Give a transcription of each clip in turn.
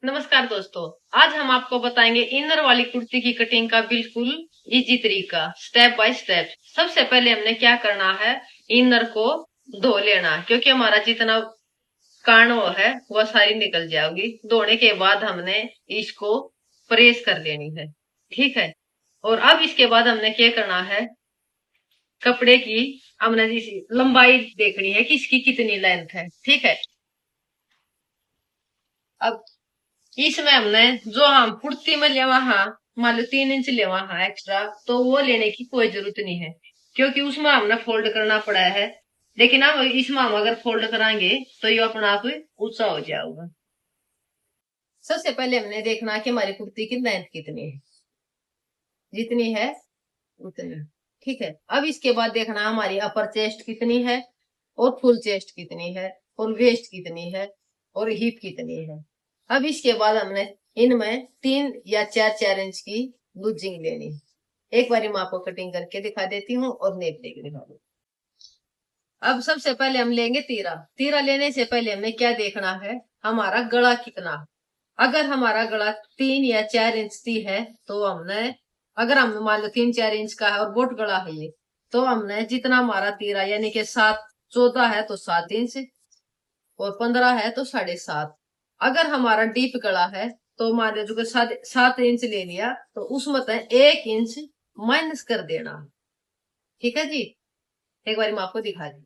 नमस्कार दोस्तों। आज हम आपको बताएंगे इनर वाली कुर्ती की कटिंग का बिल्कुल इजी तरीका, स्टेप बाय स्टेप। सबसे पहले हमने क्या करना है, इनर को धो लेना, क्योंकि हमारा जितना कान वो है वह सारी निकल जाएगी। धोने के बाद हमने इसको प्रेस कर लेनी है, ठीक है। और अब इसके बाद हमने क्या करना है, कपड़े की हमने इसी लंबाई देखनी है कि इसकी कितनी लेंथ है, ठीक है। अब इसमें हमने जो हम कुर्ती में लेवा हाँ, मान लो 3 इंच लेवा हाँ एक्स्ट्रा, तो वो लेने की कोई जरूरत नहीं है, क्योंकि उसमें हमने फोल्ड करना पड़ा है। लेकिन अब इसमें हम अगर फोल्ड कराएंगे तो ये अपना आप ऊंचा हो जाएगा। सबसे पहले हमने देखना कि हमारी कुर्ती की लेंथ कितनी है, जितनी है उतनी, ठीक है। अब इसके बाद देखना हमारी अपर चेस्ट कितनी है, और फुल चेस्ट कितनी है, और वेस्ट कितनी है, और हिप कितनी है। अब इसके बाद हमने इनमें 3 या 4 इंच की लूजिंग लेनी है। एक बार मैं आपको कटिंग करके दिखा देती हूँ और नेप लेके दिखा दूँ। अब सबसे पहले हम लेंगे तीरा। तीरा लेने से पहले हमें क्या देखना है, हमारा गला कितना। अगर हमारा गला 3 या 4 इंच की है तो हमने, अगर हम मान लो 3-4 इंच का है और बोट गला है ये, तो हमने जितना हमारा तीरा यानी कि 7, 14 है तो 7 इंच, और 15 है तो 7.5। अगर हमारा डीप गला है तो मान लीजिए कि 7 इंच ले लिया, तो उसमें तो 1 इंच माइनस कर देना, ठीक है जी। एक बार मैं आपको दिखा दी।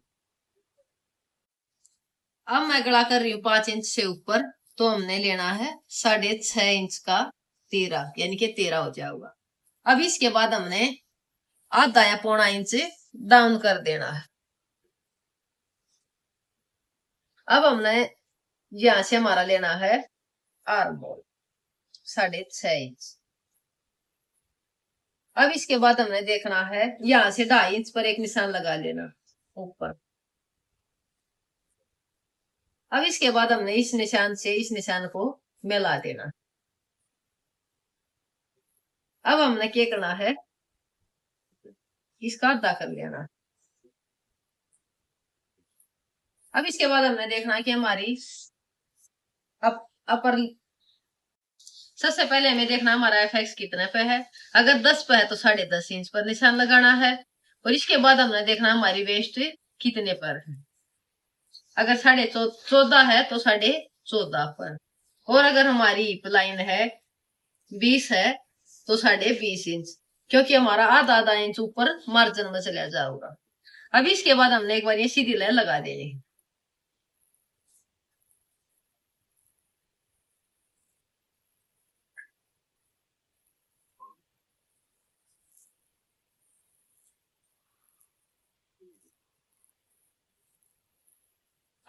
अब मैं गला कर रही हूँ 5 इंच से ऊपर, तो हमने लेना है 6.5 इंच का तीरा, यानी कि 13 हो जाएगा। अब इसके बाद हमने आधा या पौना इंच डाउन कर देना है। अब हमने यहां से हमारा लेना है आर्म होल 6.5 इंच। अब इसके बाद हमने देखना है, यहां से 2.5 इंच पर एक निशान लगा लेना ऊपर। अब इसके बाद हमने इस निशान से इस निशान को मिला देना। अब हमने क्या करना है, इसका आधा कर लेना। अब इसके बाद हमने देखना है कि हमारी अपर, सबसे पहले हमें देखना हमारा एफ एक्स कितने पे है। अगर 10 पे है तो 10.5 इंच पर निशान लगाना है। और इसके बाद हमने देखना हमारी वेस्ट कितने पर है। अगर 14.5 है तो 14.5 पर। और अगर हमारी लाइन है 20 है तो 20.5 इंच, क्योंकि हमारा आधा आधा इंच ऊपर मार्जिन में चला जाएगा। अब इसके बाद हमने एक बार ये सीधी लाइन लगा देनी है।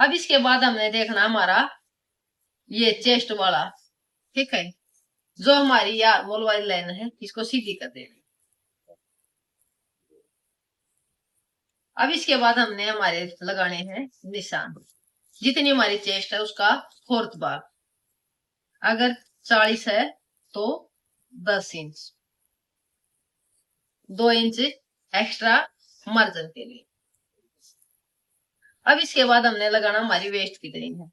अब इसके बाद हमने देखना हमारा ये चेस्ट वाला, ठीक है, जो हमारी यार मोल वाली लाइन है इसको सीधी कर देनी। अब इसके बाद हमने हमारे लगाने हैं निशान, जितनी हमारी चेस्ट है उसका फोर्थ भाग। अगर 40 है तो 10 इंच, 2 इंच एक्स्ट्रा मार्जिन के लिए। अब इसके बाद हमने लगाना हमारी वेस्ट कितनी है,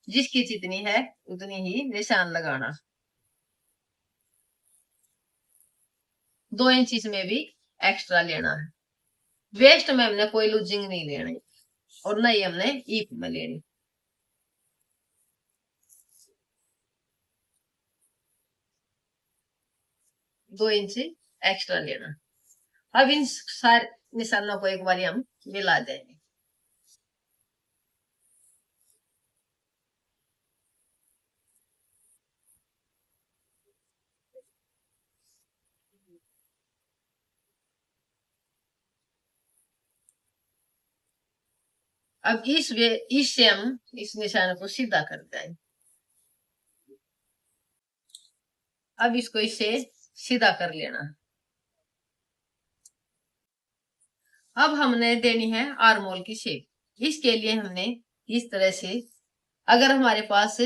जिसकी जितनी है उतनी ही निशान लगाना। 2 इंच इसमें भी एक्स्ट्रा लेना है। वेस्ट में हमने कोई लूजिंग नहीं लेनी, और नहीं हमने ईप में लेनी। 2 इंच एक्स्ट्रा लेना। अब इन सारे निशानों को एक बार हम मिला देंगे। अब इससे हम इस निशान को सीधा कर देंगे। अब इसको इससे सीधा कर लेना। अब हमने देनी है आर्मोल की शेप। इसके लिए हमने इस तरह से, अगर हमारे पास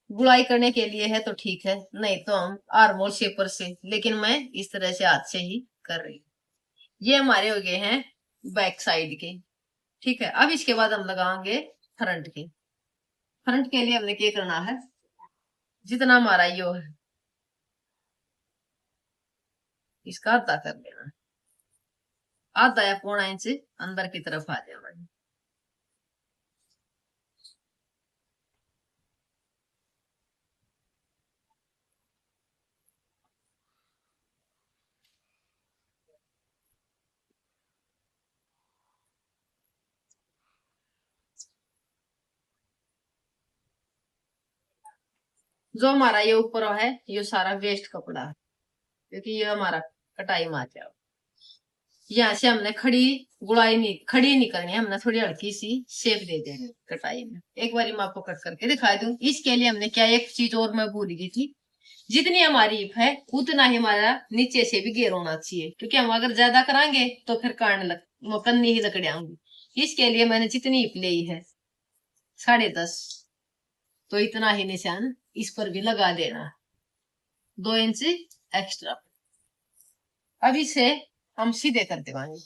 गुड़ाई करने के लिए है तो ठीक है, नहीं तो हम आर्मोल शेपर से, लेकिन मैं इस तरह से हाथ से ही कर रही हूँ। ये हमारे हो गए हैं बैक साइड के, ठीक है। अब इसके बाद हम लगाएंगे फ्रंट के। फ्रंट के लिए हमने क्या करना है, जितना हमारा यो है इसका आधा कर लेना, आधा या पौना इंच अंदर की तरफ आ जाए। जो हमारा ये ऊपर है ये सारा वेस्ट कपड़ा है, क्योंकि ये हमारा कटाई में आ जाओ। यहाँ से हमने खड़ी नहीं करनी है, हमने थोड़ी हल्की सी शेप दे देनी कटाई में। एक बार मैं आपको कट करके दिखा दूं। इसके लिए हमने क्या, एक चीज और मैं भूल गई थी, जितनी हमारी हिप है उतना ही हमारा नीचे से भी घेर होना चाहिए, क्योंकि हम अगर ज्यादा करांगे तो फिर कन्नी ही लकड़ी आऊंगी। इसके लिए मैंने जितनी हिप ली है 10.5, तो इतना ही निशान इस पर भी लगा देना, 2 इंच एक्स्ट्रा। अब इसे हम सीधे कर देवाएंगे।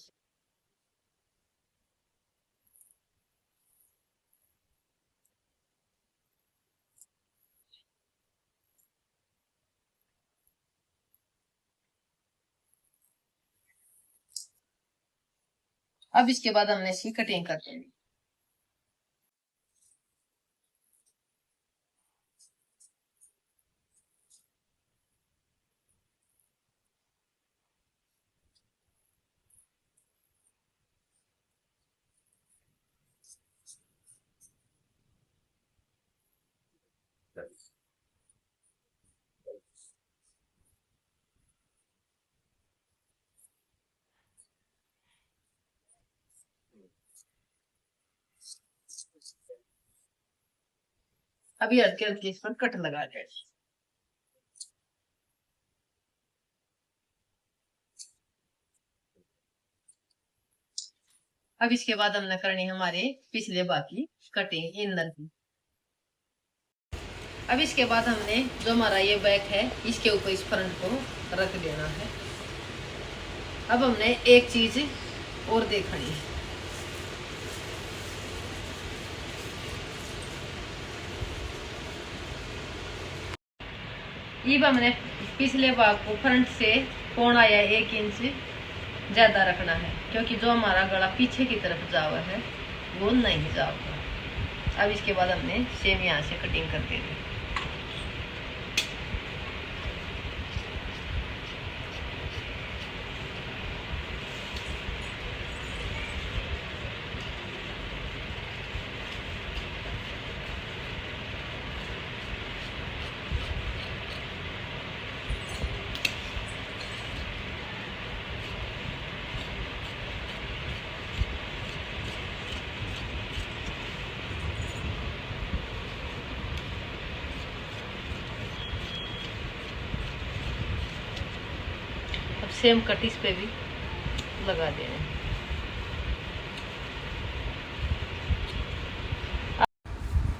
अब इसके बाद हमने इसकी कटिंग कर देनी। अभी हल्के हल्के इस पर कट लगा दें। अब इसके बाद हमने करनी हमारे पिछले बाकी कटिंग इनर की। अब इसके बाद हमने जो हमारा ये बैक है इसके ऊपर इस फ्रंट को रख देना है। अब हमने एक चीज और देखनी है, अब हमने पिछले भाग को फ्रंट से 1.25 या 1 इंच ज्यादा रखना है, क्योंकि जो हमारा गला पीछे की तरफ जावा है वो नहीं जाओगा। अब इसके बाद हमने सेम यहाँ से कटिंग कर देनी। सेम कट इस पे भी लगा देना।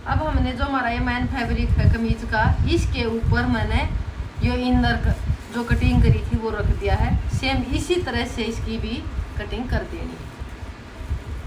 अब हमने जो हमारा ये मैन फैब्रिक है कमीज का, इसके ऊपर मैंने ये इनर जो कटिंग करी थी वो रख दिया है। सेम इसी तरह से इसकी भी कटिंग कर देनी।